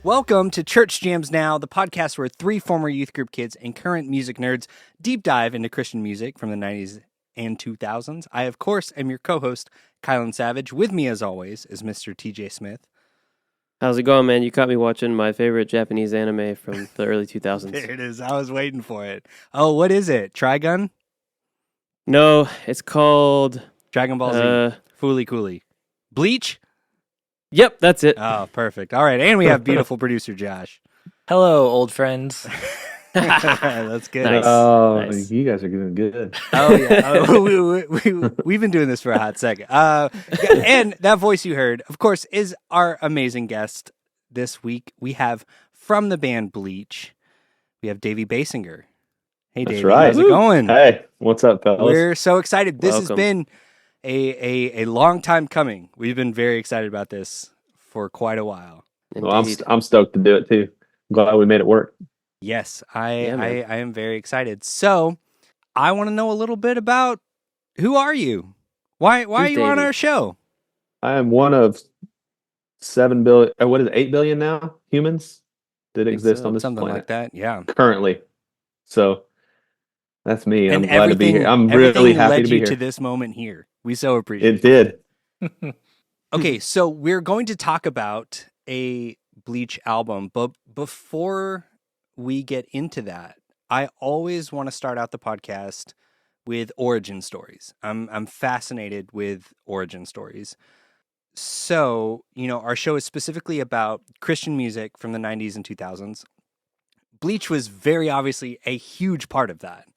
Welcome to Church Jams Now, the podcast where three former youth group kids and current music nerds deep dive into Christian music from the 90s and 2000s. I, of course, am your co-host, Kylan Savage. With me, as always, is Mr. TJ Smith. How's it going, man? You caught me watching my favorite Japanese anime from the early 2000s. There it is. I was waiting for it. Oh, what is it? Trigun? No, it's called... Dragon Ball Z. Fooly Cooly. Bleach? Yep, that's it. Oh, perfect. All right, and we have beautiful producer Josh. Hello, old friends. That's good. Nice. Oh, Nice. you guys are doing good. Oh, yeah. We've been doing this for a hot second. And that voice you heard, of course, is our amazing guest this week. We have from the band Bleach, we have Davy Baysinger. Hey, That's Davey. right. How's it going? Hey, what's up, fellas? We're so excited. This has Welcome. been a long time coming. We've been very excited about this for quite a while. Well, Indeed. I'm stoked to do it too. I'm glad we made it work. Yes, Yeah, I man. am very excited. So, I want to know a little bit about who are you? Why are Who's you on Davey? our show? I am one of 7 billion. What is it? 8 billion now humans that Think exist so. on this Something planet like that. Yeah. currently. So that's me. And I'm glad to be here. I'm really everything happy led to be you here. to this moment here. We so appreciate It did. Okay, so we're going to talk about a Bleach album, but before we get into that, I always want to start out the podcast with origin stories. I'm fascinated with origin stories. So, our show is specifically about Christian music from the 90s and 2000s. Bleach was very obviously a huge part of that.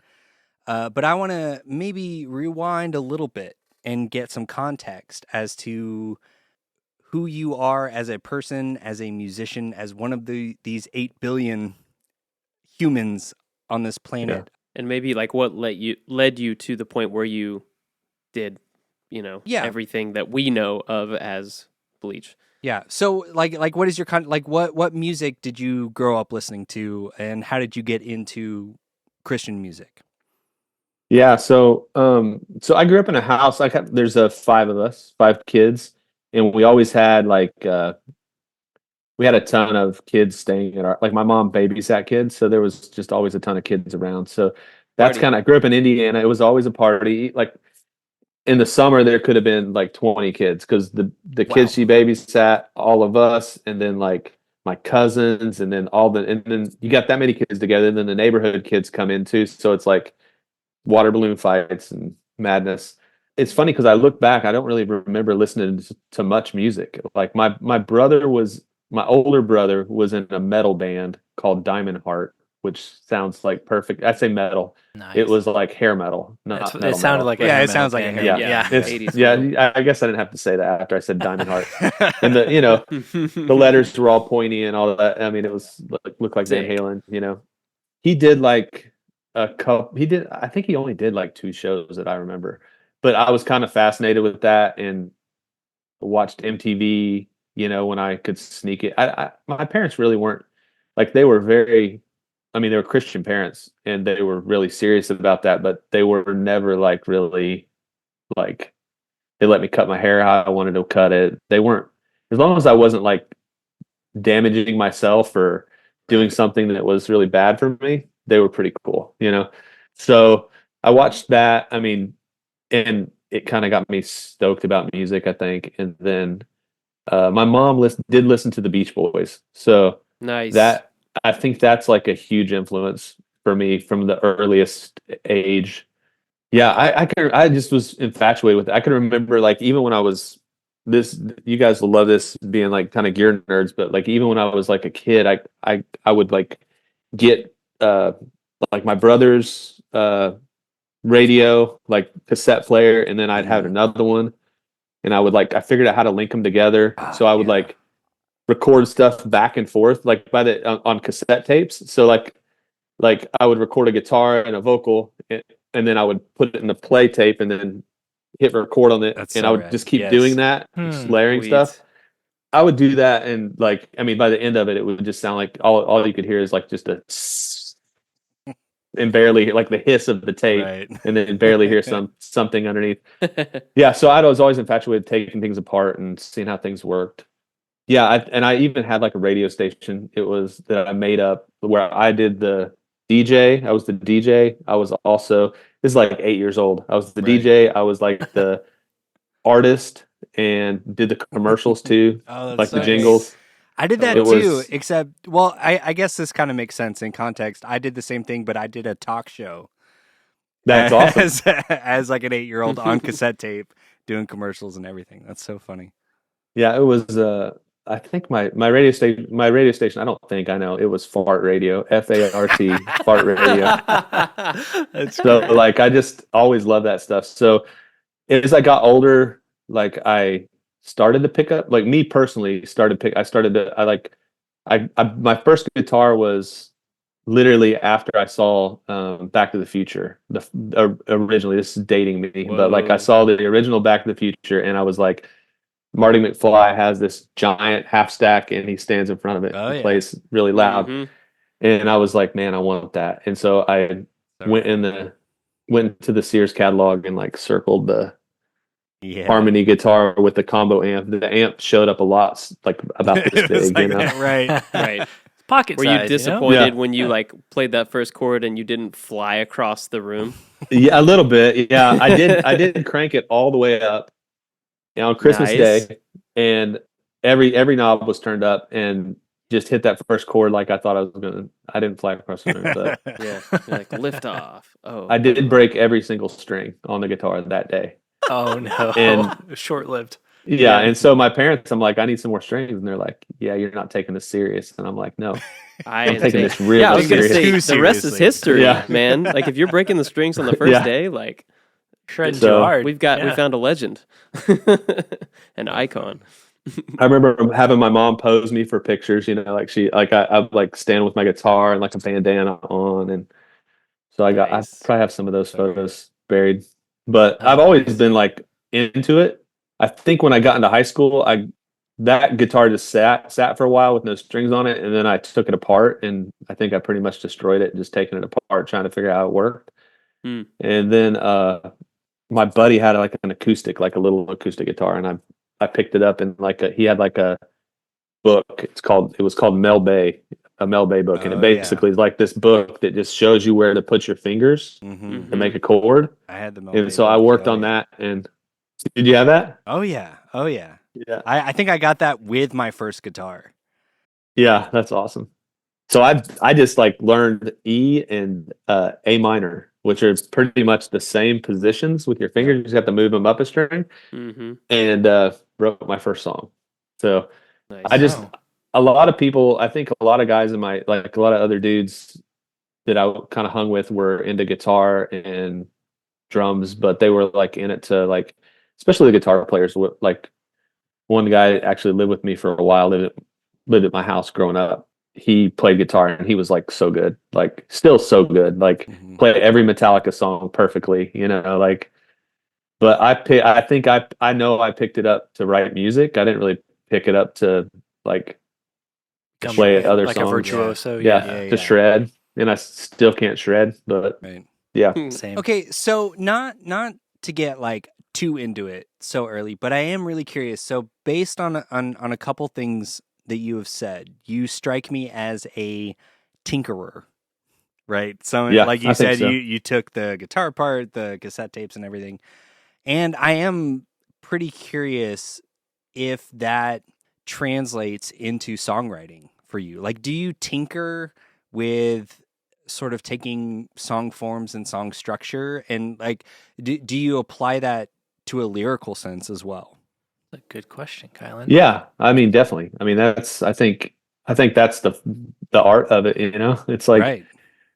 But I want to maybe rewind a little bit and get some context as to who you are as a person, as a musician, as one of these 8 billion humans on this planet. And maybe like what led you to the point where you did, Yeah. everything that we know of as Bleach. Yeah. So like what is your what music did you grow up listening to, and how did you get into Christian music? Yeah. So I grew up in a house. There's 5 of us, 5 kids, and we always had we had a ton of kids staying at my mom babysat kids, so there was just always a ton of kids around. So that's Party. I grew up in Indiana. It was always a party. Like in the summer, there could have been like 20 kids because the kids she babysat, all of us, and then like my cousins, and then and then you got that many kids together, and then the neighborhood kids come in too. So it's like water balloon fights and madness. It's funny because I look back, I don't really remember listening to much music. Like my older brother was in a metal band called Diamond Heart, which sounds like perfect. I say metal. Nice. It was like hair metal, not It metal sounded metal. like a Yeah, hair it sounds metal like a band. hair metal. Yeah. It's- 80s yeah, metal. I guess I didn't have to say that after I said Diamond Heart. And the letters were all pointy and all that. I mean, it was looked like Van Sick. Halen. He did like a couple. I think he only did like 2 shows that I remember. But I was kind of fascinated with that and watched MTV. When I could sneak it. My parents really weren't like they were very. I mean, they were Christian parents and they were really serious about that, but they were never like really like they let me cut my hair how I wanted to cut it. They weren't, as long as I wasn't like damaging myself or doing something that was really bad for me, they were pretty cool. So I watched that. I mean, and it kind of got me stoked about music, I think. And then my mom did listen to the Beach Boys. So Nice. I think that's like a huge influence for me from the earliest age. Yeah, I just was infatuated with it. I can remember like even when I was you guys will love this being like kind of gear nerds, but like even when I was like a kid, I would like get like my brother's radio, like cassette player, and then I'd have another one, and I figured out how to link them together. So I would like record stuff back and forth like on cassette tapes. So like I would record a guitar and a vocal, and then I would put it in the play tape and then hit record on it. That's and so I would rad. just keep Yes. doing that, just layering Sweet. stuff. I would do that, and like I mean by the end of it, it would just sound like all you could hear is like just a and barely like the hiss of the tape, Right. and then barely hear something underneath. Yeah, so I was always infatuated with taking things apart and seeing how things worked. Yeah, and I even had like a radio station. It was that I made up where I did the DJ. I was the DJ. I was also this is like 8 years old. I was the Right. DJ. I was like the artist and did the commercials too, Oh, that's like so the great. jingles. I did I that It love it. too, was except, well, I guess this kind of makes sense in context. I did the same thing, but I did a talk show that's awesome. as like an 8-year-old on cassette tape doing commercials and everything. That's so funny. Yeah, it was I think my radio station, I don't think I know, it was fart radio, FART, fart radio. That's So great. like I just always loved that stuff. So as I got older, like I started to pick up, like me personally I started to I like I my first guitar was literally after I saw Back to the Future. Originally, this is dating me, but like I Whoa. saw the original Back to the Future, and I was like, Marty McFly has this giant half stack, and he stands in front of it Oh, and yeah. plays really loud, Mhm. and I was like, man, I want that, and so I So went right. in the went to the Sears catalog and like circled the Yeah. harmony guitar with the combo amp. The amp showed up a lot, like about this It was big, you like know. that, right. Right. Pocket Were you size, disappointed Yeah. when you like played that first chord and you didn't fly across the room? Yeah, a little bit. Yeah, I did. I did crank it all the way up, on Christmas Nice. Day, and every knob was turned up, and just hit that first chord like I thought I was gonna. I didn't fly across the room, but Yeah. You're like lift off. Oh, I never did mind. break every single string on the guitar that day. Oh no. And Short lived. yeah, Yeah. and so my parents, I'm like, I need some more strings, and they're like, Yeah, you're not taking this serious, and I'm like, No, I I'm am taking taking this really Yeah, I was gonna serious. say Too the rest is seriously. history, Yeah. man. Like if you're breaking the strings on the first Yeah. day, like Shredding So, too hard. we Yeah. found a legend. An icon. I remember having my mom pose me for pictures, I like stand with my guitar and like a bandana on, and so I Nice. probably have some of those So great. photos buried. But Oh, I've always nice. been like into it. I think when I got into high school, I that guitar just sat for a while with no strings on it, and then I took it apart, and I think I pretty much destroyed it, just taking it apart, trying to figure out how it worked. Hmm. And then my buddy had like an acoustic, like a little acoustic guitar, and I picked it up, and he had like a book. It was called Mel Bay, a Mel Bay book, and it Oh, yeah. basically is like this book that just shows you where to put your fingers Mhm. to make a chord. I had the Mel And Bay so I book. worked Oh, on yeah. that. And did you have that? Oh, yeah. Oh, yeah. Yeah. I think I got that with my first guitar. Yeah, that's awesome. So I just like learned E and A minor, which are pretty much the same positions with your fingers. You just have to move them up a string, Mm-hmm. and wrote my first song. So Nice. I just Wow. a lot of people, I think a lot of guys in my like a lot of other dudes that I kind of hung with were into guitar and drums, but they were like in it to like, especially the guitar players. Like one guy actually lived with me for a while, lived at my house growing up. He played guitar and he was like so good, like still so good, like Mhm. play every Metallica song perfectly, like. But I think I know I picked it up to write music. I didn't really pick it up to like Become play like, other like a songs. virtuoso. Yeah, Yeah. Yeah, to yeah. shred, and I still can't shred, but Right. yeah. Same. Okay, so not to get like too into it so early, but I am really curious. So based on a couple things that you have said, you strike me as a tinkerer, right? So Yeah, like you I think said, so. you took the guitar part, the cassette tapes and everything. And I am pretty curious if that translates into songwriting for you. Like, do you tinker with sort of taking song forms and song structure? And like, do you apply that to a lyrical sense as well? That's a good question, Kylan. Yeah, I mean, definitely. I mean, I think that's the art of it. It's like Right.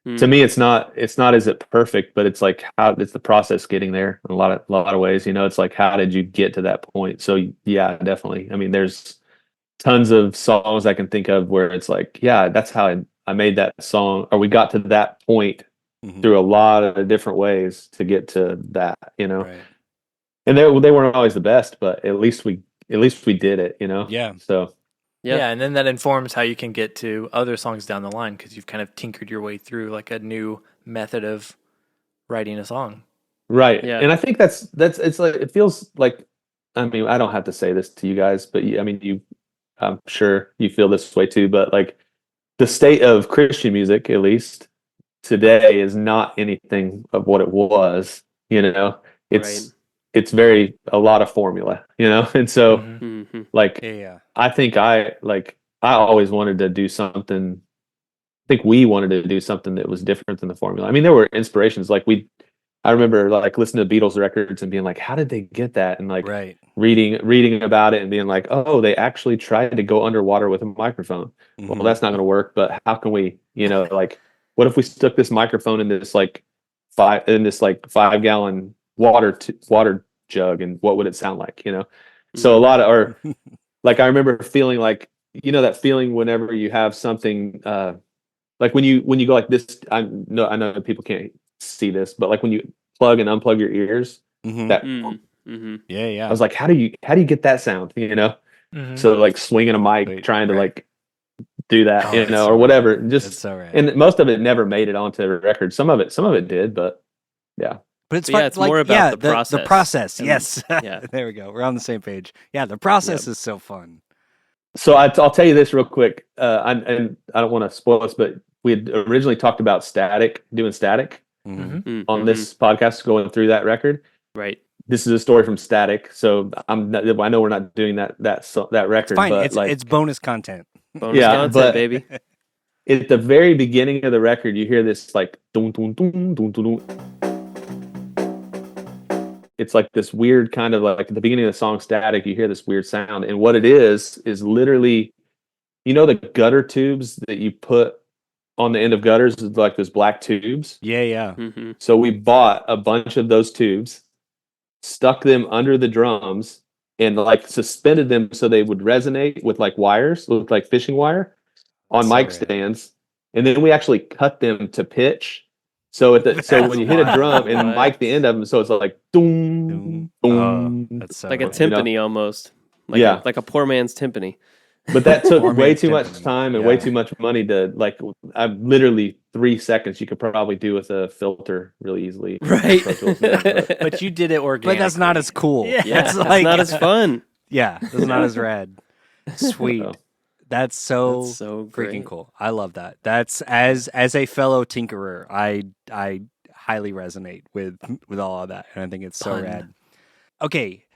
to Mm. me, it's not is it perfect, but it's like how it's the process getting there in a lot of ways. It's like how did you get to that point? So yeah, definitely. I mean, there's tons of songs I can think of where it's like, yeah, that's how I made that song, or we got to that point Mhm. through a lot of different ways to get to that. Right. And they weren't always the best, but at least we did it. Yeah. So Yeah. Yeah, and then that informs how you can get to other songs down the line because you've kind of tinkered your way through like a new method of writing a song. right, Yeah. and I think that's it's like it feels like. I mean, I don't have to say this to you guys, but I mean, I'm sure you feel this way too, but like the state of Christian music, at least today, is not anything of what it was. You know, Right. it's very a lot of formula. You know, and so Mhm. Mm-hmm. like Yeah. I think I always wanted to do something. I think we wanted to do something that was different than the formula. I mean, there were inspirations. I remember like listening to Beatles records and being like, how did they get that? And like Right. reading about it and being like, oh, they actually tried to go underwater with a microphone. Well, Mhm. that's not going to work. But how can we, like, what if we stuck this microphone in this like 5 gallon water jug, and what would it sound like? So a Mm-hmm. lot of, or like I remember feeling like, that feeling whenever you have something. Like when you go like this, I know people can't see this, but like when you plug and unplug your ears, Mhm. that Mm-hmm. Yeah, I yeah. was like, how do you get that sound? Mhm. So like swinging a mic, Wait, trying to right. like do that, Oh, that's or so whatever. rad. That's Just so rad. and most of it never made it onto the record. Some of it did, but yeah. But it's But yeah, fun. it's Like, more about yeah, the the process. process. And Yes. yeah. There we go. We're on the same page. Yeah, the Yep. process is so fun. So I'll tell you this real quick, and I don't want to spoil this, but we had originally talked about doing static Mhm. Mhm. on Mm-hmm. this podcast, going through that record. Right. This is a story from Static, so I know we're not doing that It's record, fine. but like, It's bonus content. Bonus yeah, content, but baby. at the very beginning of the record, you hear this like dun, dun, dun, dun, dun, dun. It's like this weird kind of like at the beginning of the song Static, you hear this weird sound, and what it is literally, the gutter tubes that you put on the end of gutters, is like those black tubes. Yeah, yeah. Mm-hmm. So we bought a bunch of those tubes, stuck them under the drums, and like suspended them so they would resonate with like wires, with like fishing wire on So mic rad. stands. And then we actually cut them to pitch. So That's when you hit a drum wild. and mic What? the end of them, so it's like Doom. doom, Oh, doom, that's so Like a rad. timpani almost. yeah. Like a poor man's timpani. But that took Poor way man's too much timpani. time and way Yeah. too much money to like. I literally 3 seconds you could probably do with a filter really easily. Right. Pro Tools now, But you did it organically. But that's not as cool. Yeah. Yeah, That's it's like not as fun. Yeah, that's not as rad. Sweet. so. That's so That's so freaking great. cool. I love that. That's as a fellow tinkerer, I highly resonate with all of that, and I think it's so Pun. rad. Okay,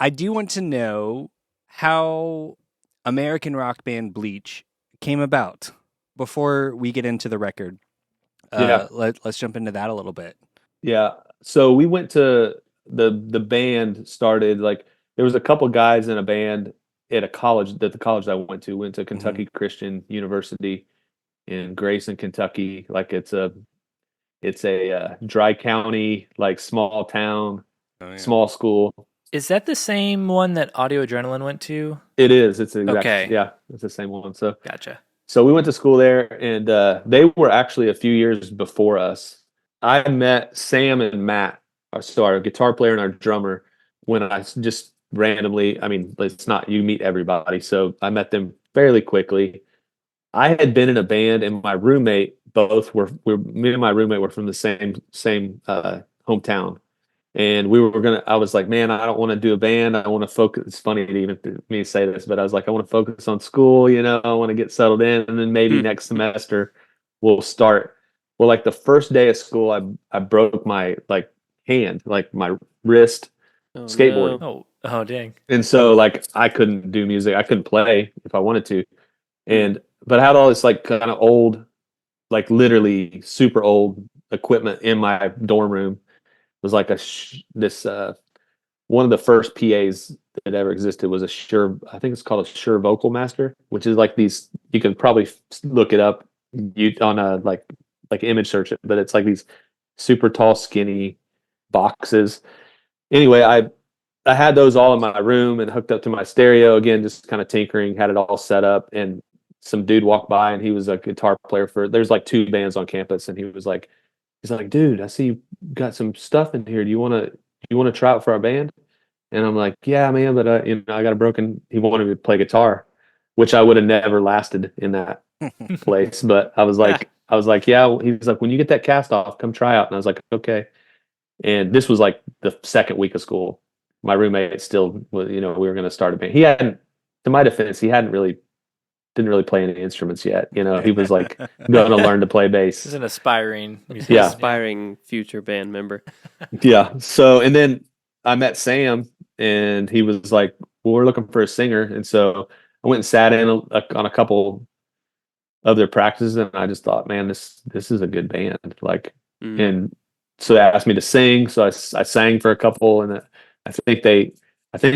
I do want to know how American rock band Bleach came about. Before we get into the record, Yeah. let's jump into that a little bit. Yeah. So we went to the band started like there was a couple guys in a band at the college I went to Kentucky Christian University in Grayson, Kentucky. Like it's a dry county, like small town, Oh, yeah. small school. Is that the same one that Audio Adrenaline went to? It is. It's the exact. Okay. Yeah, it's the same one. Gotcha. So we went to school there, and they were actually a few years before us. I met Sam and Matt, our guitar player and our drummer, when I just randomly, I mean, it's not, you meet everybody. So I met them fairly quickly. I had been in a band, and my roommate, me and my roommate were from the same hometown. And I was like, man, I don't want to do a band. I want to focus. It's funny to even me say this, but I was like, I want to focus on school, I want to get settled in. And then maybe next semester we'll start. Well, like the first day of school, I broke my like hand, like my wrist Oh skateboarding. no. Oh, dang. And so like I couldn't do music. I couldn't play if I wanted to. But I had all this like kind of old, like literally super old equipment in my dorm room. It was like this one of the first PAs that ever existed was I think it's called a Shure Vocal Master, which is like these, you can probably look it up on a like image search it, but it's like these super tall, skinny boxes. Anyway, I had those all in my room and hooked up to my stereo again, just kind of tinkering, had it all set up, and some dude walked by and he was a guitar player there's like 2 bands on campus, and he's like, dude, I see you got some stuff in here. Do you want to try out for our band? And I'm like, yeah, man, but I got a broken. He wanted me to play guitar, which I would have never lasted in that place. But I was like, yeah. He was like, when you get that cast off, come try out. And I was like, okay. And this was like the second week of school. My roommate still was, we were going to start a band. to my defense, he didn't really play any instruments yet. You know, he was like going to learn to play bass. He's an aspiring musician. Yeah. Aspiring future band member. Yeah. So, and then I met Sam, and he was like, "Well, we're looking for a singer," and so I went and sat in on a couple of their practices, and I just thought, man, this is a good band. Like, and so they asked me to sing, so I sang for a couple, and I think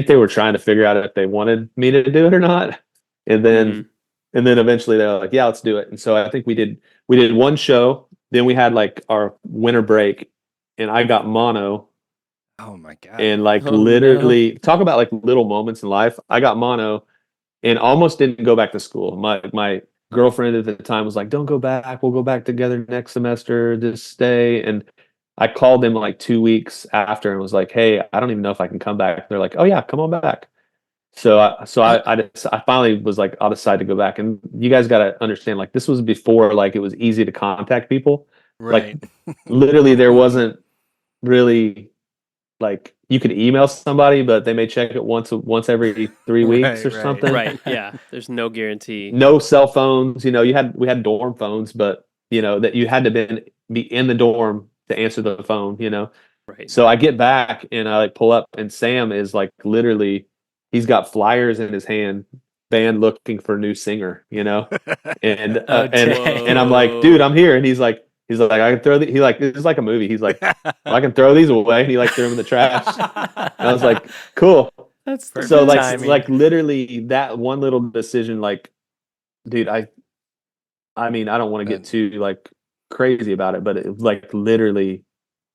they were trying to figure out if they wanted me to do it or not, and then eventually they were like, yeah, let's do it. And so I think we did one show, then we had like our winter break, and I got mono. Oh my God. And like Oh, literally no. talk about like little moments in life. I got mono and almost didn't go back to school. My girlfriend at the time was like, "Don't go back. We'll go back together next semester. Just stay." And I called them like 2 weeks after and was like, "Hey, I don't even know if I can come back." They're like, "Oh yeah, come on back." I finally was like, I'll decide to go back. And you guys got to understand, like this was before like it was easy to contact people. Right. Like literally, there wasn't really like you could email somebody, but they may check it once every 3 weeks or Right. something. Right. Yeah. There's no guarantee. No cell phones. You know, we had dorm phones, but you know that you had to be in the dorm to answer the phone. You know, Right. so I get back and I like pull up, and Sam is like literally, he's got flyers in his hand, band looking for new singer. You know, and Oh, and dang. and I'm like, dude, I'm here, and he's like, I can throw he like it's like a movie. He's like, well, I can throw these away, and he like threw them in the trash. And I was like, cool. That's the So Perfect like timing. like literally that one little decision, like, dude, I mean, I don't want to get too like crazy about it, but it like literally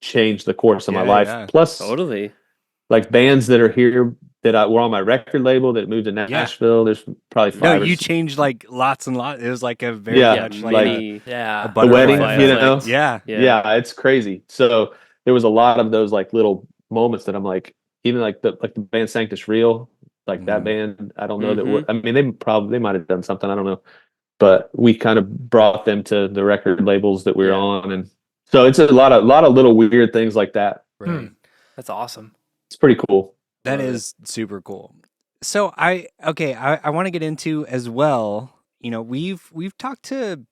changed the course of my life. Yeah. Plus, totally. like bands that are here that were on my record label that moved to Nashville. There's probably No, five. you changed like lots and lots. It was like a very Yeah, much like many. Yeah. a the butterfly wedding, effect. you know. Yeah. Yeah, it's crazy. So there was a lot of those like little moments that I'm like, even like the band Sanctus Real, like that Mhm. band. I don't know that we're. I mean, they might have done something. I don't know, but we kind of brought them to the record labels that we were Yeah. on, and so it's a lot of little weird things like that. Right. That's awesome. It's pretty cool. That Love is super cool. So I want to get into as well, you know, we've talked to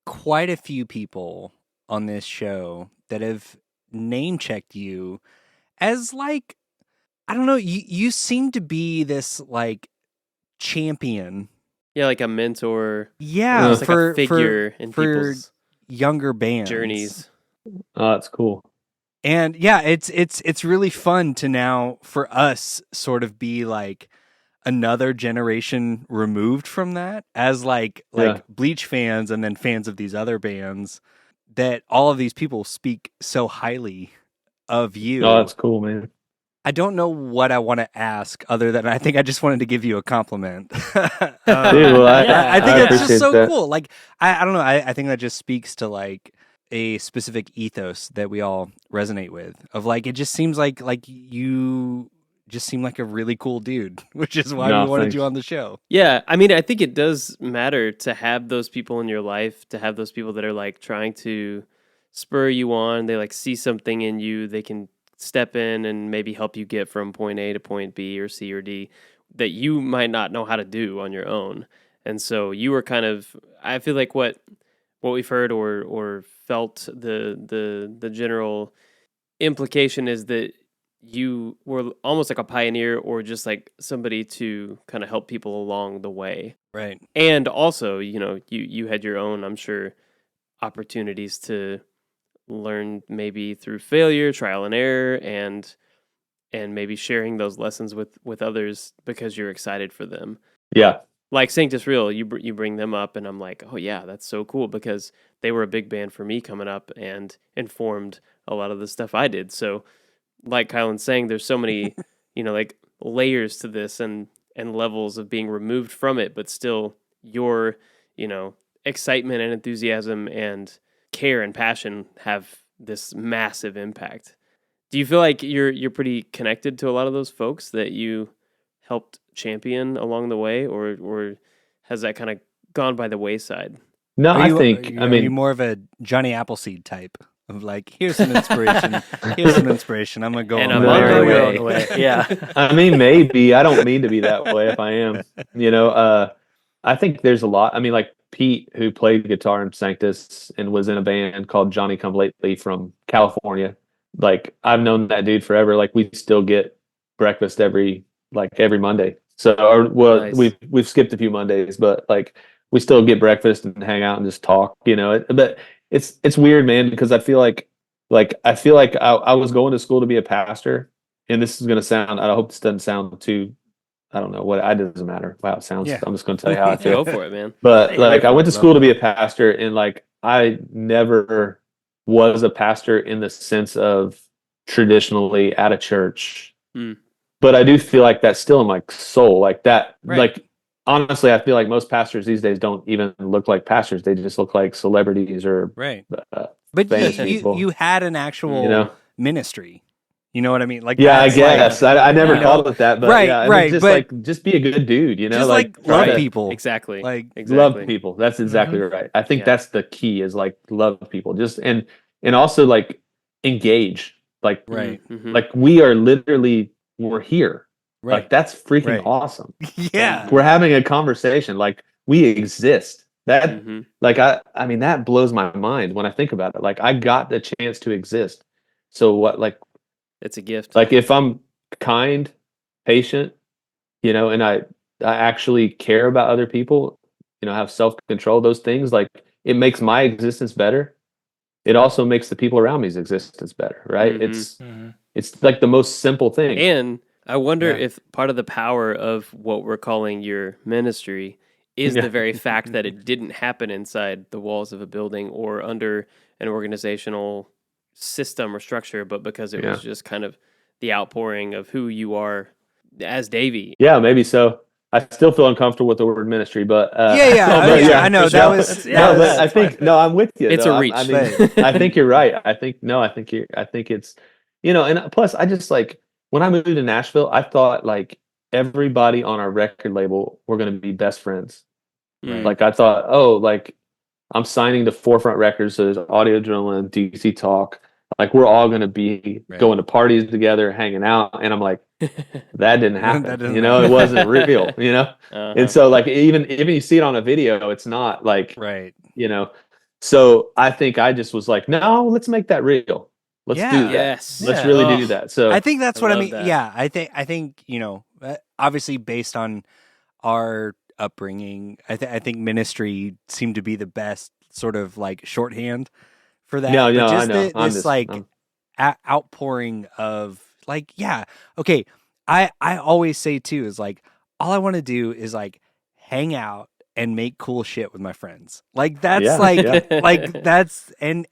quite a few people on this show that have name checked you as like, I don't know, you seem to be this like champion. Yeah, like a mentor. Yeah, Almost like a figure in for people's younger bands. journeys. Oh, that's cool. And yeah, it's really fun to now for us sort of be like another generation removed from that as like Yeah. Bleach fans and then fans of these other bands, that all of these people speak so highly of you. Oh, that's cool, man. I don't know what I want to ask other than I think I just wanted to give you a compliment. Dude, well, I think I it's just appreciate so that. cool. Like I don't know. I think that just speaks to like a specific ethos that we all resonate with. Of like it just seems like you just seem like a really cool dude, which is why No, we wanted thanks. you on the show. Yeah, I mean, I think it does matter to have those people in your life, to have those people that are like trying to spur you on. They like see something in you, they can step in and maybe help you get from point A to point B or C or D that you might not know how to do on your own. And so you were kind of, I feel like what we've heard or felt the general implication is that you were almost like a pioneer or just like somebody to kind of help people along the way. Right. And also, you know, you had your own, I'm sure, opportunities to learn maybe through failure, trial and error, and maybe sharing those lessons with others because you're excited for them. Yeah. Like Sanctus Real, you bring them up, and I'm like, oh yeah, that's so cool because they were a big band for me coming up and informed a lot of the stuff I did. So, like Kylan's saying, there's so many, you know, like layers to this and levels of being removed from it, but still your, you know, excitement and enthusiasm and care and passion have this massive impact. Do you feel like you're pretty connected to a lot of those folks that you helped champion along the way, or has that kind of gone by the wayside? No, Are I you, think, are you more of a Johnny Appleseed type? of like, here's some inspiration. Here's some inspiration. I'm gonna go And on I'm my on merry my Go your way. own way. Yeah. I mean, maybe I don't mean to be that way if I am. I think there's a lot. I mean, like Pete, who played guitar in Sanctus and was in a band called Johnny Come Lately from California. Like I've known that dude forever. Like we still get breakfast every Monday. So, or well, Nice. we've skipped a few Mondays, but like we still get breakfast and hang out and just talk. But it's weird, man, because I was going to school to be a pastor, and this is gonna sound. I hope this doesn't sound too. I don't know what. It doesn't matter how it sounds. Yeah. I'm just gonna tell you how I feel. Go for it, man. But Hey, like I went to love school to be that. a pastor, and like I never was a pastor in the sense of traditionally at a church. Hmm. But I do feel like that's still in my soul. Like that, Right. like honestly, I feel like most pastors these days don't even look like pastors. They just look like celebrities or Right. uh, But famous you people. had an actual You know? ministry. You know what I mean? Like Yeah, I that's like, guess. I never you know, called it that, but right, yeah, I mean, right, just but like just be a good dude, just like try love to people. Exactly. Like love Exactly. people. That's exactly right. I think Yeah. that's the key is like love people. Just and also like engage. Like right, Mm-hmm. like we're here. Like right, that's freaking right. awesome. Yeah. We're having a conversation. Like we exist. That Mm-hmm. like I mean that blows my mind when I think about it. Like I got the chance to exist. So what It's a gift. like if I'm kind, patient, and I actually care about other people, have self-control, those things, like it makes my existence better. It also makes the people around me's existence better, right? Mm-hmm. It's like the most simple thing. And I wonder Yeah. if part of the power of what we're calling your ministry is Yeah. the very fact that it didn't happen inside the walls of a building or under an organizational system or structure, but because it Yeah. was just kind of the outpouring of who you are as Davy. Yeah, maybe so. I still feel uncomfortable with the word ministry, but but I know that no, was no, but I that's think fine. no, I'm with you. It's though. a reach. I mean, I think you're right. I think it's, and plus, I just like when I moved to Nashville, I thought like everybody on our record label were going to be best friends. Mm. Like I thought, oh, like I'm signing to Forefront Records, so there's Audio Adrenaline, DC Talk. Like we're all going to be Right. going to parties together, hanging out, and I'm like, that didn't happen. That doesn't It happen. wasn't real. Uh-huh. And so like even you see it on a video, it's not like right. So I think I just was like, no, let's make that real. Let's Yeah. do that. Yes. Let's Yeah. really Oh, do that. So I think that's I what I love mean. that. Yeah, I think obviously based on our upbringing, I think ministry seemed to be the best sort of like shorthand for that. no, But no, I just know. this like outpouring of like, yeah, okay. I always say too is like all I want to do is like hang out and make cool shit with my friends. Like that's Yeah, like yeah. like that's and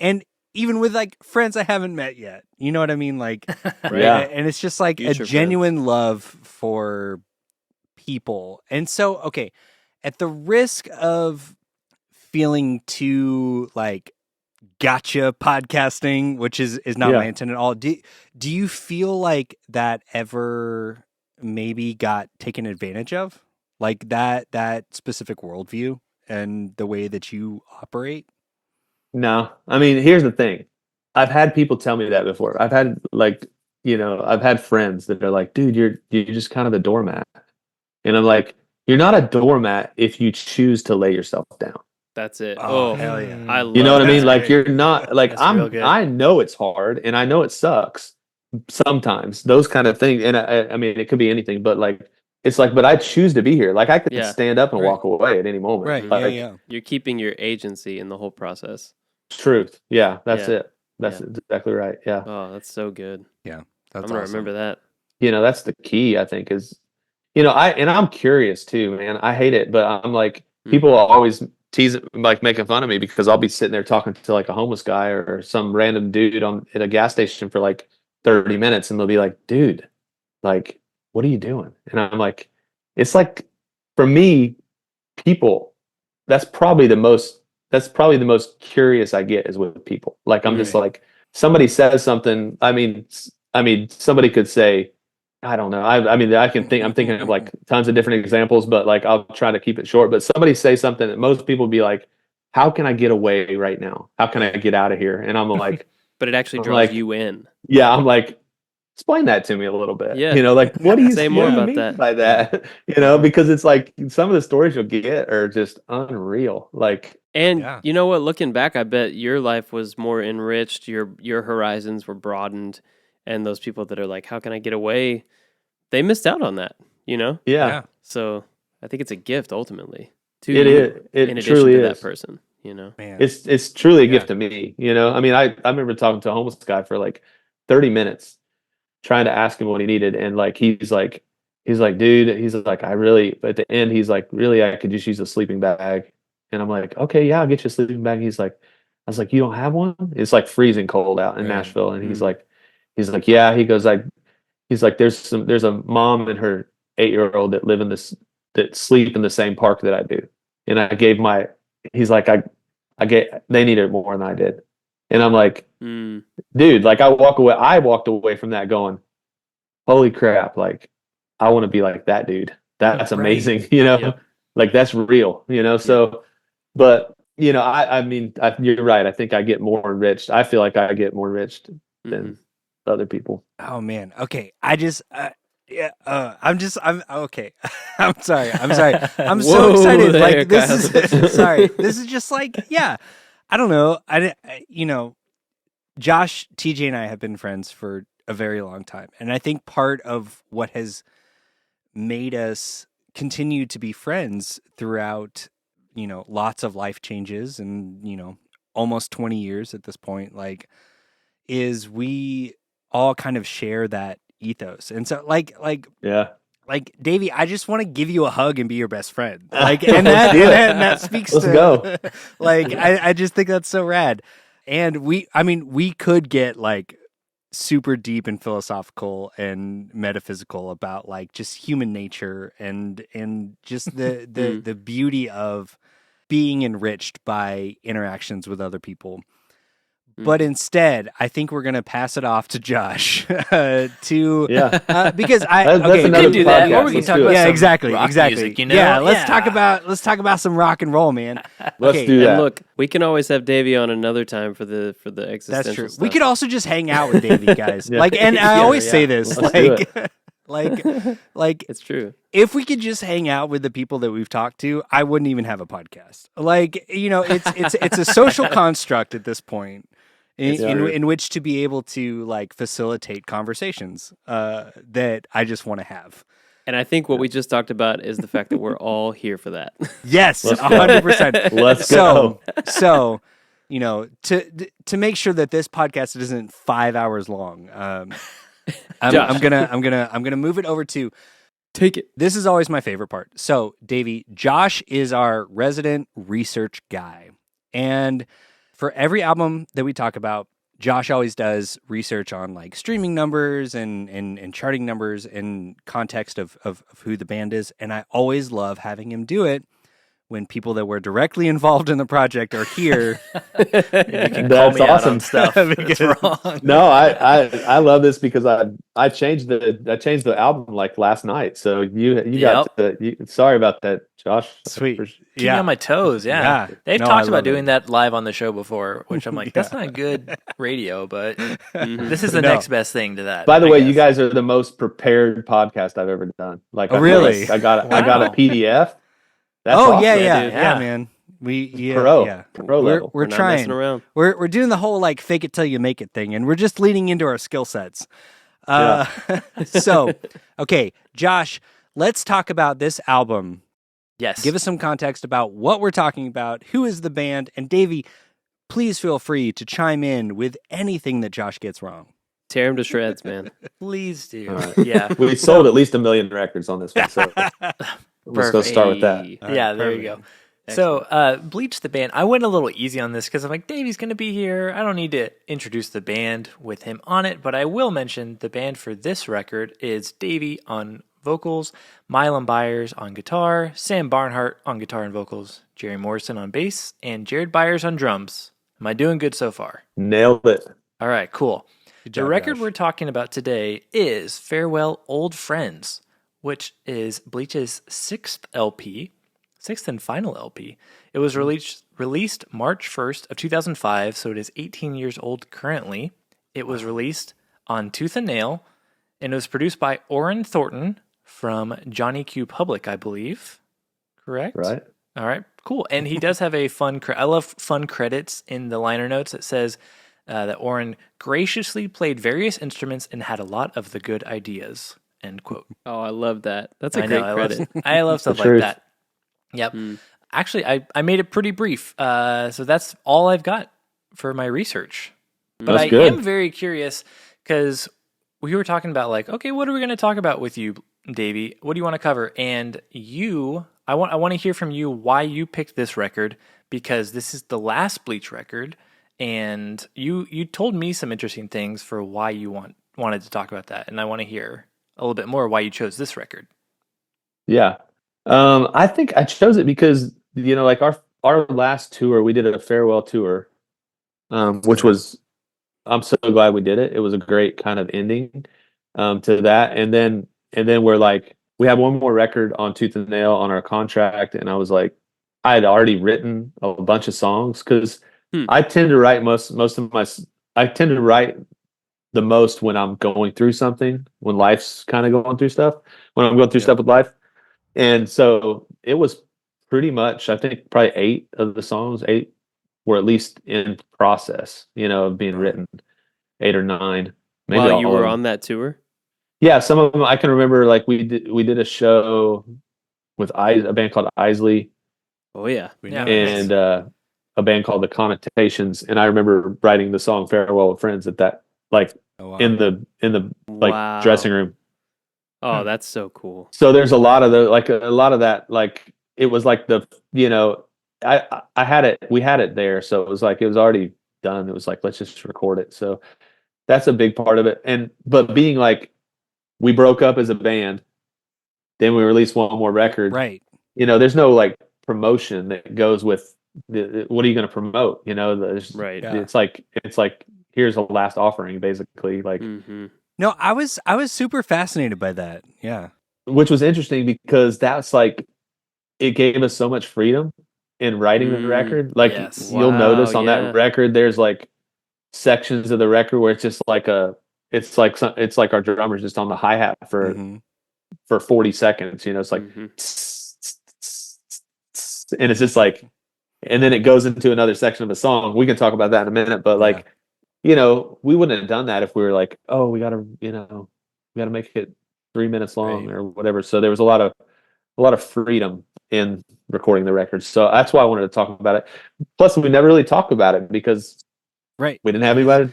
even with like friends I haven't met yet. You know what I mean? Like Yeah. and it's just like Future a genuine love for people. And so, okay, at the risk of feeling too like gotcha podcasting, which is not my Yeah. intent at all. Do you feel like that ever maybe got taken advantage of? Like that specific worldview and the way that you operate? No. I mean, here's the thing. I've had people tell me that before. I've had I've had friends that are like, dude, you're just kind of the doormat. And I'm like, you're not a doormat if you choose to lay yourself down. That's it. Oh, Oh, hell yeah. I You know love what I mean? that. Like you're not like That's real good. I know it's hard and I know it sucks sometimes. Those kind of things. And I mean it could be anything, but like it's like, but I choose to be here. Like I could Yeah. stand up and Right. walk away at any moment. Right. Like Yeah. You're keeping your agency in the whole process. truth. Yeah, that's Yeah. it. That's Yeah. exactly right. Yeah. Oh, that's so good. That's I'm gonna awesome. remember that. That's the key, I think, is I'm curious too, man. I hate it, but I'm like people always tease like making fun of me because I'll be sitting there talking to like a homeless guy or some random dude at a gas station for like 30 minutes and they'll be like, dude, like, what are you doing? And I'm like, it's like for me, people, that's probably the most curious I get is with people. Like I'm just Right. like somebody says something. I mean, somebody could say, I don't know. I mean, I'm thinking of like tons of different examples, but like I'll try to keep it short. But somebody say something that most people would be like, how can I get away right now? How can I get out of here? And I'm like, But it actually I'm draws like, you in. yeah, I'm like, explain that to me a little bit. Yeah. You know, like what do you Say more what do you about mean that. by that? You know, because it's like some of the stories you'll get are just unreal. Like, And Yeah. you know what? Looking back, I bet your life was more enriched. Your horizons were broadened, and those people that are like, "How can I get away?" They missed out on that. You know. yeah, So I think it's a gift ultimately to it you, is. in It addition truly to that is. person. You know. Man. It's truly a Yeah. gift to me. You know, I mean, I remember talking to a homeless guy for like 30 minutes, trying to ask him what he needed, and like he's like, dude, he's like, I really. At the end, he's like, really, I could just use a sleeping bag, and I'm like, okay, yeah, I'll get you a sleeping bag. He's like, I was like, you don't have one? It's like freezing cold out in Right. Nashville, and Mm. he's like, yeah. He goes, he's like, there's a mom and her 8-year-old that live in this that sleep in the same park that I do, and I gave my. He's like, I get they needed more than I did, and I'm like, Mm. dude, like I walked away from that going, holy crap, like I want to be like that dude. That's Right. amazing, you know, Yep. like that's real, you know. So, but you know, I mean, you're right. I think I get more enriched. I feel like I get more enriched Mm-hmm. than other people. Oh man. Okay. I just yeah, I'm okay. I'm sorry. I'm sorry. I'm so Whoa excited. there, Like this Kyle. is sorry. This is just like, yeah. I don't know. You know, Josh, TJ and I have been friends for a very long time. And I think part of what has made us continue to be friends throughout, you know, lots of life changes and, you know, almost 20 years at this point, like, is we all kind of share that ethos. And so Yeah. like Davey, I just want to give you a hug and be your best friend. Like, Let's and that, do it. and that speaks Let's to, go. like, I just think that's so rad. And I mean, we could get like super deep and philosophical and metaphysical about like just human nature and just the beauty of being enriched by interactions with other people. But instead, I think we're going to pass it off to Josh to Yeah. because That's okay, another do that, podcast. or we can Let's talk do about it. yeah, some exactly, rock exactly. music, you know? Yeah, Yeah. let's talk about some rock and roll, man. Let's Okay, do And that. look, we can always have Davey on another time for the existential That's true. stuff. We could also just hang out with Davey, guys. Yeah. Like, and I Yeah, always yeah. say this, Let's do like It's true. if we could just hang out with the people that we've talked to, I wouldn't even have a podcast. Like, you know, it's a social construct at this point. It's true. In which to be able to like facilitate conversations that I just want to have. And I think what we just talked about is the fact that we're all here for that. Yes, Let's go. 100%. Let's So, go. so you know, to make sure that this podcast isn't 5 hours long, I'm Josh. gonna move it over to. Take it. This is always my favorite part. So, Davey, Josh is our resident research guy, and for every album that we talk about, Josh always does research on like streaming numbers and charting numbers in context of who the band is. And I always love having him do it when people that were directly involved in the project are here. You can call That's me out on awesome. stuff that's Because- wrong. No, I love this because I changed the album like last night. So you got to sorry about that, Josh. Sweet. Keep me on my toes. Yeah. They've No, talked I about love doing it. that live on the show before, which I'm like, that's not good radio, but this is the No. next best thing to that. By the I way, guess. you guys are the most prepared podcast I've ever done. Like, Oh, I really? I got a Wow. PDF. That's Oh awesome. yeah, dude. yeah, Yeah. man. We Pro we're level. we're Not trying. messing around. We're doing the whole like fake it till you make it thing, and we're just leaning into our skill sets. So, okay, Josh, let's talk about this album. Yes. Give us some context about what we're talking about, who is the band, and Davey, please feel free to chime in with anything that Josh gets wrong. Tear him to shreds, man. Please do. All right. Yeah. We sold at least 1 million records on this one. So let's go start with that. Hey. All right, Yeah, there you perfect. go. So, Bleach the band, I went a little easy on this because I'm like, Davey's going to be here. I don't need to introduce the band with him on it, but I will mention the band for this record is Davey on vocals, Milam Byers on guitar, Sam Barnhart on guitar and vocals, Jerry Morrison on bass, and Jared Byers on drums. Am I doing good so far? Nailed it. All right, cool. Good The job, record Josh. we're talking about today is Farewell Old Friends, which is Bleach's 6th LP. sixth and final LP. It was released March 1st of 2005, so it is 18 years old currently. It was released on Tooth and Nail, and it was produced by Orrin Thornton from Johnny Q Public, I believe. Correct? Right. All right, cool. And he does have a I love fun credits in the liner notes. It says that Orrin graciously played various instruments and had a lot of the good ideas. End quote. Oh, I love that. That's a great credit. I love stuff The like truth. that. Yep. Actually, I made it pretty brief. So that's all I've got for my research. But That's I good. am very curious because we were talking about like, okay, what are we going to talk about with you, Davey? What do you want to cover? And I want to hear from you why you picked this record, because this is the last Bleach record, and you told me some interesting things for why you wanted to talk about that, and I want to hear a little bit more why you chose this record. Yeah. I think I chose it because, like our last tour, we did a farewell tour, which was, I'm so glad we did it. It was a great kind of ending to that. And then we're like, we have one more record on Tooth and Nail on our contract. And I was like, I had already written a bunch of songs because I tend to write I tend to write the most when I'm going through something, when life's kind of going through stuff, when I'm going through stuff with life. And so it was pretty much, I think probably 8 of the songs, 8 were at least in process, of being written, 8 or 9. Maybe While all you of were them. on that tour? Yeah, some of them I can remember. Like we did a show with a band called Isley Oh, yeah. Yeah. and a band called The Connotations, and I remember writing the song "Farewell with Friends" at that, like in the like Wow. dressing room. Oh, that's so cool. So there's a lot of that, like it was like I had it, we had it there, so it was like it was already done. It was like, let's just record it. So that's a big part of it. But being like, we broke up as a band, then we released one more record. Right. There's no like promotion that goes with what are you going to promote? Right. Yeah. It's like here's a last offering, basically. Like, Mm-hmm. No, I was super fascinated by that. Yeah. which was interesting because that's like, it gave us so much freedom in writing the record. Like, Yes. you'll Wow, notice on yeah. that record, there's like sections of the record where it's just like it's like our drummer's just on the hi-hat for 40 seconds. It's like, Mhm. and it's just like, and then it goes into another section of a song. We can talk about that in a minute, but like, we wouldn't have done that if we were like, oh, we gotta make it 3 minutes long Right. or whatever. So there was a lot of freedom in recording the record. So that's why I wanted to talk about it. Plus, we never really talked about it because Right. we didn't have anybody.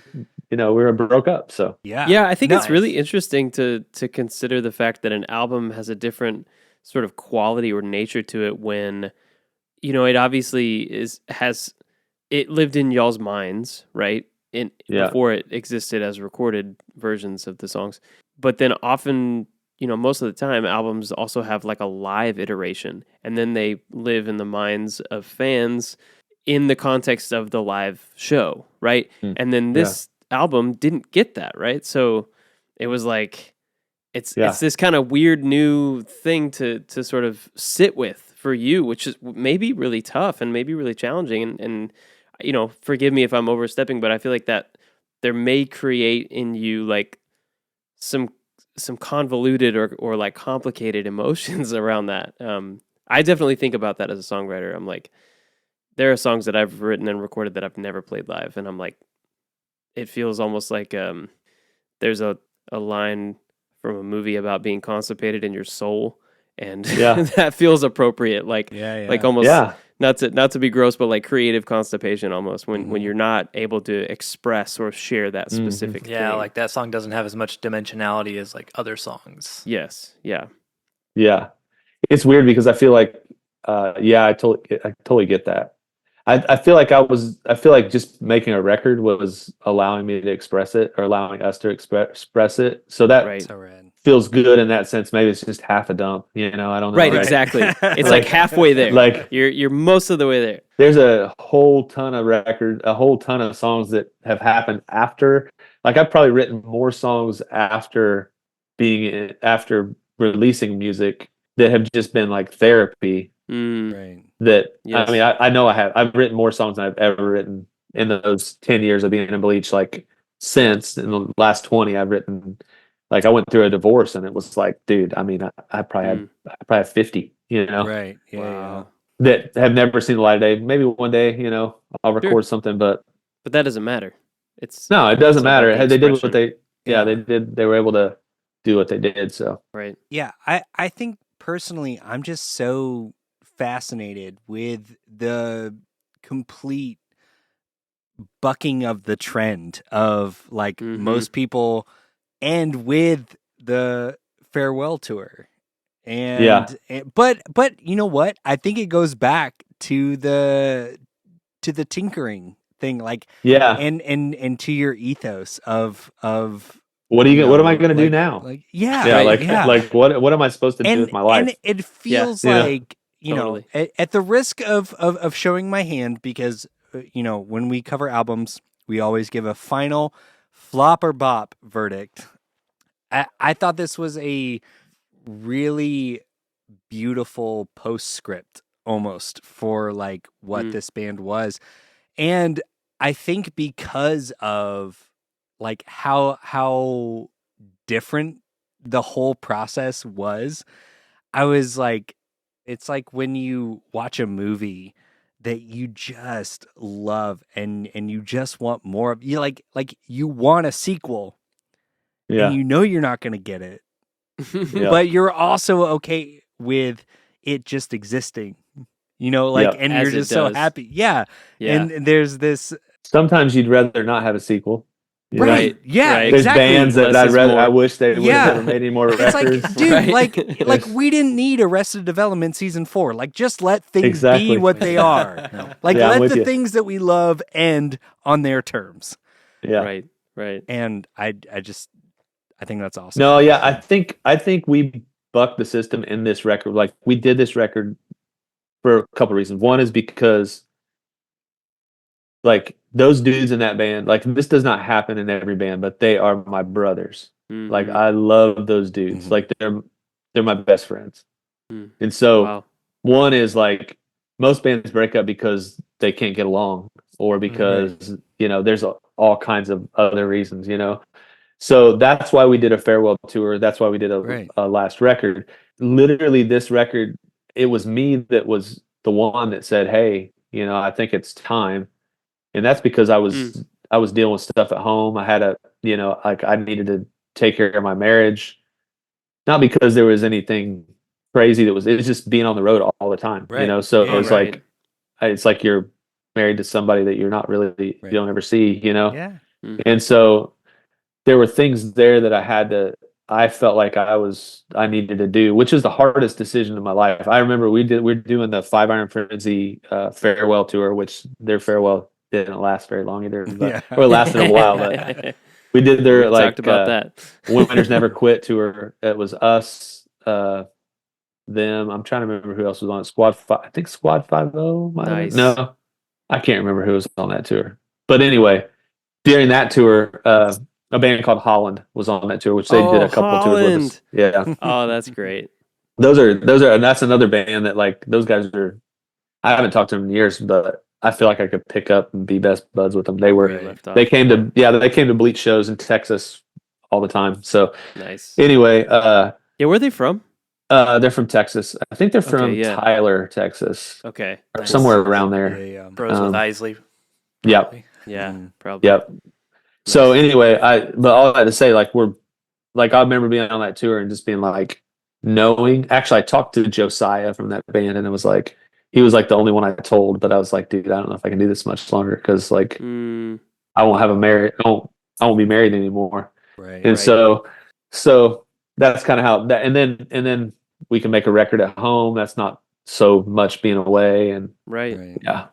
We were broke up. So Yeah. Yeah, I think No, it's really interesting to consider the fact that an album has a different sort of quality or nature to it when, it obviously it lived in y'all's minds, right? Yeah. Before it existed as recorded versions of the songs. But then often, most of the time, albums also have like a live iteration, and then they live in the minds of fans in the context of the live show, right? And then this album didn't get that, right? So it was like it's this kind of weird new thing to sort of sit with for you, which is maybe really tough and maybe really challenging. And forgive me if I'm overstepping, but I feel like that there may create in you like some convoluted or like complicated emotions around that. I definitely think about that as a songwriter. I'm like, there are songs that I've written and recorded that I've never played live, and I'm like, it feels almost like there's a line from a movie about being constipated in your soul, and that feels appropriate. Like, like almost not to be gross, but like creative constipation almost when you're not able to express or share that specific thing. Yeah, like that song doesn't have as much dimensionality as like other songs. Yes, yeah. It's weird because I feel like, I totally get that. I feel like just making a record was allowing me to express it, or allowing us to express it. So that So rad. feels good in that sense. Maybe it's just half a dump, I don't know. Right, exactly. It's like halfway there. Like, you're most of the way there. there's a whole ton of songs that have happened after. Like, I've probably written more songs after releasing music that have just been like therapy Right. that Yes. I mean, I know I've written more songs than I've ever written in those 10 years of being in Bleach. Like since in the last 20, I've written, like I went through a divorce and it was like, dude, I mean, I probably have 50, Right. Yeah. Wow. that have never seen the light of day. Maybe one day, I'll Sure. record something, but But that doesn't matter. It's no, it doesn't all about matter. the They did what expression. Yeah. they were able to do what they did. So Right. Yeah. I think personally, I'm just so fascinated with the complete bucking of the trend of like most people and with the farewell tour. yeah, But you know what? I think it goes back to the tinkering thing, like yeah. and to your ethos of What am I going to do now? yeah, Yeah, Right. yeah. what am I supposed to do with my And life? it Yeah. feels You know? like, Totally. at the risk of showing my hand, because when we cover albums, we always give a final flop or bop verdict. I thought this was a really beautiful postscript almost for like what this band was. And I think because of like how different the whole process was, I was like, it's like when you watch a movie that you just love and you just want more of, you like you want a sequel and Yeah, you're not going to get it, yeah, but you're also okay with it just existing, like, yeah. and you're As it just so does. happy. Yeah. Yeah. And there's this, Sometimes you'd rather not have a sequel. right. Yeah, Right. There's bands exactly. that Less is I more. wish they would have Yeah. never made any more It's like, records. dude, Right. like we didn't need Arrested Development season 4. Like, just let things be Exactly. what they are. Like, Yeah, I'm let with the you. things that we love end on their terms. Yeah. Right. Right. And I think that's awesome. No, yeah, I think we bucked the system in this record. Like we did this record for a couple of reasons. One is because like those dudes in that band, like this does not happen in every band, but they are my brothers. Like Mm-hmm. I love those dudes. Mhm. Like they're my best friends. Mm. And so Wow. one is like most bands break up because they can't get along or because, there's all kinds of other reasons. So that's why we did a farewell tour. That's why we did Right. a last record. Literally, this record, it was me that was the one that said, "Hey, I think it's time." And that's because I was dealing with stuff at home. I had like I needed to take care of my marriage, not because there was anything crazy it was just being on the road all the time. Right. So Yeah, it's yeah. Right. like you're married to somebody that you're not really you Right. don't ever see. Yeah. Mm-hmm. And so there were things there that I felt like I needed to do, which is the hardest decision in my life. I remember we're doing the Five Iron Frenzy farewell tour, which their farewell didn't last very long either, but Yeah. or it lasted a while, but we did Yeah, their we've talked like about that. Winners Never Quit tour. It was us, them. I'm trying to remember who else was on it. I think Squad 50 might have been. Nice. No, I can't remember who was on that tour. But anyway, during that tour, a band called Holland was on that tour, which they did Oh, a couple tours with us. Holland. Yeah, Oh, that's great. and that's another band that like those guys are. I haven't talked to them in years, but I feel like I could pick up and be best buds with them. Where you left off. They came to Bleach shows in Texas all the time. So Nice. anyway, Yeah, where are they from? they're from Texas. I think they're Okay, from yeah. Tyler, Texas, Okay. or Nice. somewhere around Yeah, there. yeah. Bros with Um, Isley. Yep, probably. Yeah, Mm. probably. yep. So Nice. anyway, but all that to say, like I remember being on that tour and just being like knowing. Actually, I talked to Josiah from that band, and it was like he was like the only one I told. But I was like, dude, I don't know if I can do this much longer because like Mm, I won't I won't be married anymore. Right. And Right. so that's kind of how that. And then we can make a record at home. That's not so much being away. And right. Right. yeah,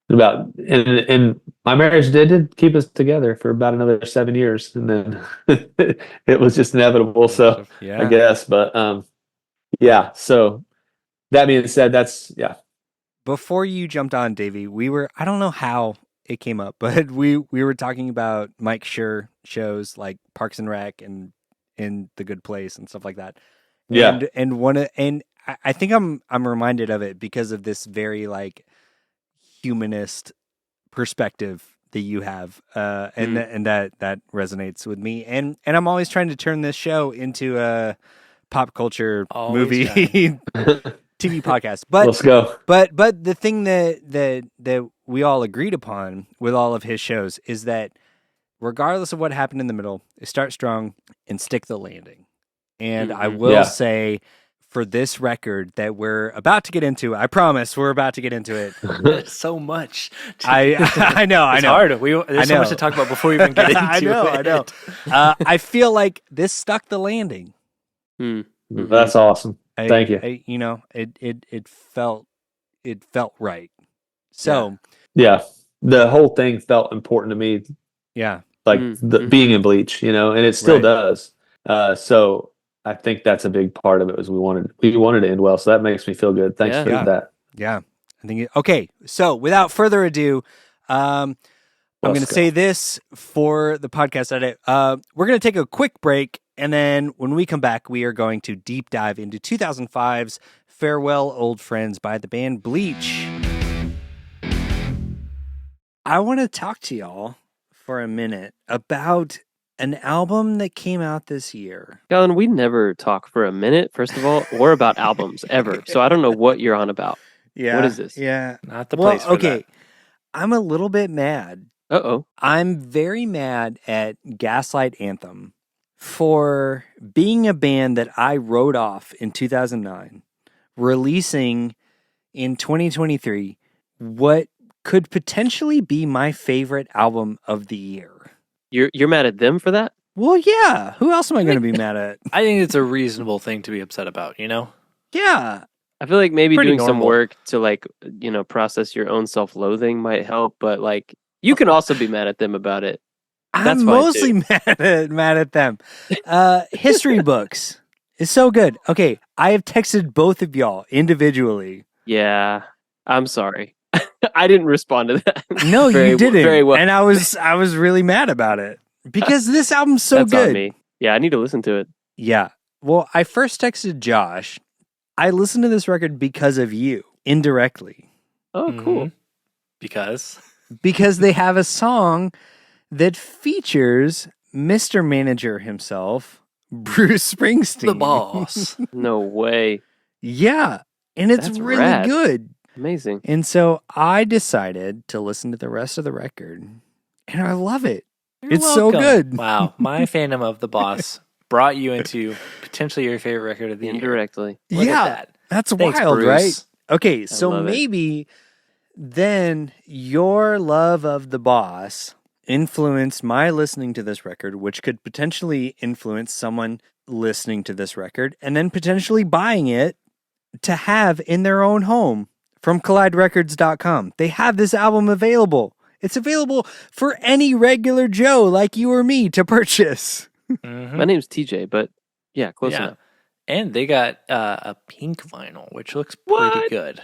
and my marriage did keep us together for about another 7 years, and then it was just inevitable. So I Yeah. guess, but yeah. So that being said, that's yeah, Before you jumped on, Davey, I don't know how it came up, but we were talking about Mike Schur shows like Parks and Rec and In the Good Place and stuff like that. yeah, And one of, and I think I'm reminded of it because of this very like humanist perspective that you have, and that resonates with me. And I'm always trying to turn this show into a pop culture movie TV podcast. But let's go. But the thing that we all agreed upon with all of his shows is that regardless of what happened in the middle, start strong and stick the landing. And I will say for this record that we're about to get into, I promise we're about to get into it. There's so much. I know. It's hard. There's so much to talk about before we even get into I know. I feel like this stuck the landing. That's awesome. Thank you. It felt right. So yeah, the whole thing felt important to me. Yeah, like being in Bleach, and it still does. So I think that's a big part of it. Was we wanted to end well, so that makes me feel good. Thanks for that. Yeah, I think. Okay, so without further ado, I'm going to say this for the podcast edit. We're going to take a quick break, and then when we come back, we are going to deep dive into 2005's "Farewell Old Friends" by the band Bleach. I want to talk to y'all for a minute about an album that came out this year. Galen, we never talk for a minute, first of all, or about albums ever. So I don't know what you're on about. Yeah. What is this? Yeah. Not the place for that. I'm a little bit mad. Uh-oh. I'm very mad at Gaslight Anthem for being a band that I wrote off in 2009, releasing in 2023 what could potentially be my favorite album of the year. You're mad at them for that? Well, yeah. Who else am I going to be mad at? I think it's a reasonable thing to be upset about, Yeah. I feel like maybe Pretty doing some normal. work to process your own self-loathing might help, but you can also be mad at them about it. That's I'm fine, mostly too. mad at them. History books is so good. Okay, I have texted both of y'all individually. Yeah, I'm sorry. I didn't respond to that. No, you didn't. Very well. And I was really mad about it because this album's so That's good. on me. Yeah, I need to listen to it. Yeah. Well, I first texted Josh. I listened to this record because of you, indirectly. Oh, cool. Because they have a song that features Mr. Manager himself, Bruce Springsteen. the boss. No way. Yeah. And it's That's really rad. good. Amazing. And so I decided to listen to the rest of the record, and I love it. It's so good. Wow. My fandom of the boss brought you into potentially your favorite record of the year. Indirectly. Look Yeah. at that. That's Thanks, wild, Bruce. right? Okay, so love it. maybe then your love of the boss influenced my listening to this record, which could potentially influence someone listening to this record and then potentially buying it to have in their own home from colliderecords.com. They have this album available. It's available for any regular Joe like you or me to purchase. My name's TJ, but yeah, close enough. And they got a pink vinyl, which looks pretty good.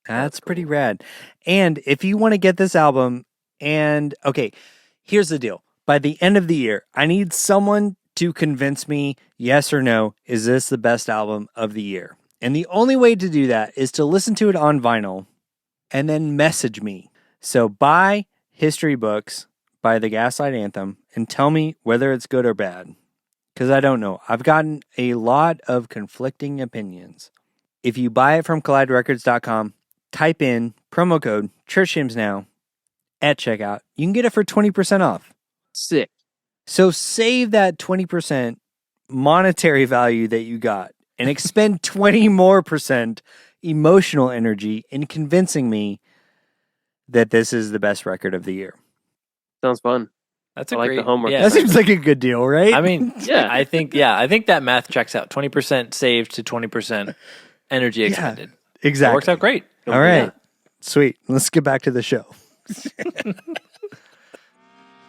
That's pretty rad. And if you want to get this album, okay, here's the deal. By the end of the year, I need someone to convince me, yes or no, is this the best album of the year? And the only way to do that is to listen to it on vinyl and then message me. So buy History Books by the Gaslight Anthem and tell me whether it's good or bad. Because I don't know. I've gotten a lot of conflicting opinions. If you buy it from colliderecords.com, type in promo code ChurchHymnsNow at checkout. You can get it for 20% off. Sick. So save that 20% monetary value that you got and expend 20% more emotional energy in convincing me that this is the best record of the year. Sounds fun. That's I a like great the homework. Yeah, That seems like a good deal, right? I mean, Yeah. I think that math checks out. 20% saved to 20% energy expended. exactly. It works out great. All right. Sweet. Let's get back to the show.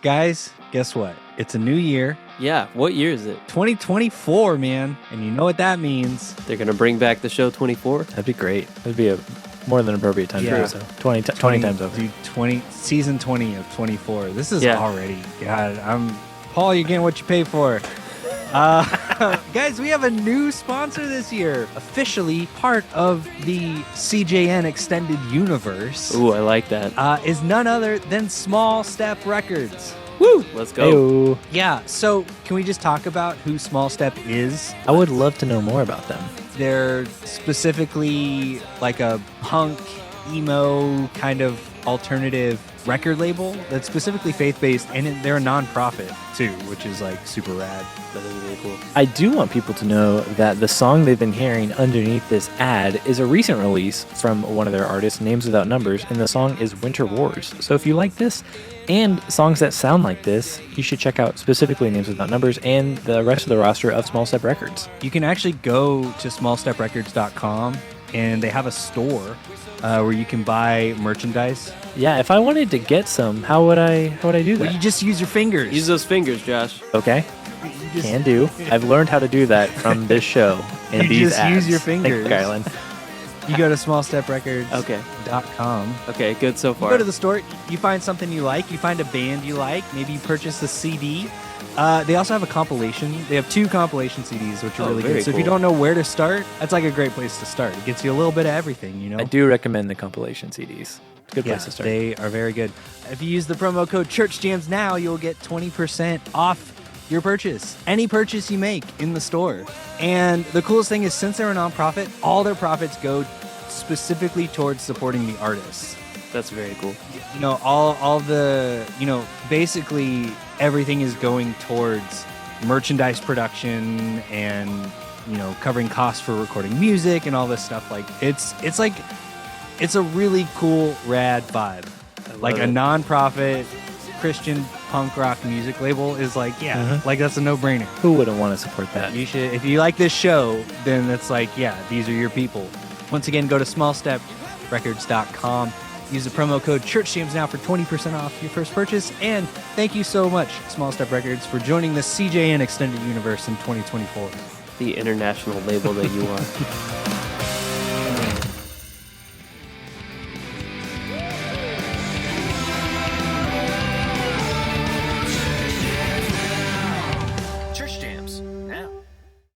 Guys, guess what? It's a new year, Yeah. What year is it? 2024, man. And you know what that means. They're going to bring back the show 24? That'd be great. That'd be a more than appropriate time Yeah. to do so. 20 times over. Dude, season 20 of 24. This is Yeah. already, God, Paul, you're getting what you pay for. Guys, we have a new sponsor this year. Officially part of the CJN Extended Universe. Ooh, I like that. Is none other than Small Step Records. Woo! Let's go. Heyo. Yeah, so can we just talk about who Small Step is? I would love to know more about them. They're specifically like a punk, emo kind of alternative record label that's specifically faith-based, and they're a non-profit too, which is like super rad. That is really cool. I do want people to know that the song they've been hearing underneath this ad is a recent release from one of their artists, Names Without Numbers, and the song is Winter Wars. So if you like this and songs that sound like this, you should check out specifically Names Without Numbers and the rest of the roster of Small Step Records. You can actually go to smallsteprecords.com, and they have a store where you can buy merchandise. Yeah, if I wanted to get some, how would I do Well, that? you just use your fingers. Use those fingers, Josh. Okay, You just- can do. I've learned how to do that from this show and You these just ads. use your Thank fingers. you, Kylan. You go to smallsteprecords.com. Okay, good so You far. go to the store, you find something you like, you find a band you like, maybe you purchase a CD. They also have a compilation. They have 2 compilation CDs, which are really very good. So if you cool. don't know where to start, that's like a great place to start. It gets you a little bit of everything, you know? I do recommend the compilation CDs. It's a good Yeah, place to start. they are very good. If you use the promo code ChurchJams now, you'll get 20% off your purchase. Any purchase you make in the store. And the coolest thing is, since they're a nonprofit, all their profits go specifically towards supporting the artists. That's very cool. You know, all the, you know, basically everything is going towards merchandise production and, you know, covering costs for recording music and all this stuff. Like it's a really cool, rad vibe. Like a it. non-profit Christian punk rock music label is like, yeah, like that's a no-brainer. Who wouldn't want to support that? You should, if you like this show, then it's like, yeah, these are your people. Once again, go to smallsteprecords.com. Use the promo code ChurchJams now for 20% off your first purchase. And thank you so much, Small Step Records, for joining the CJN Extended Universe in 2024. The international label that you are.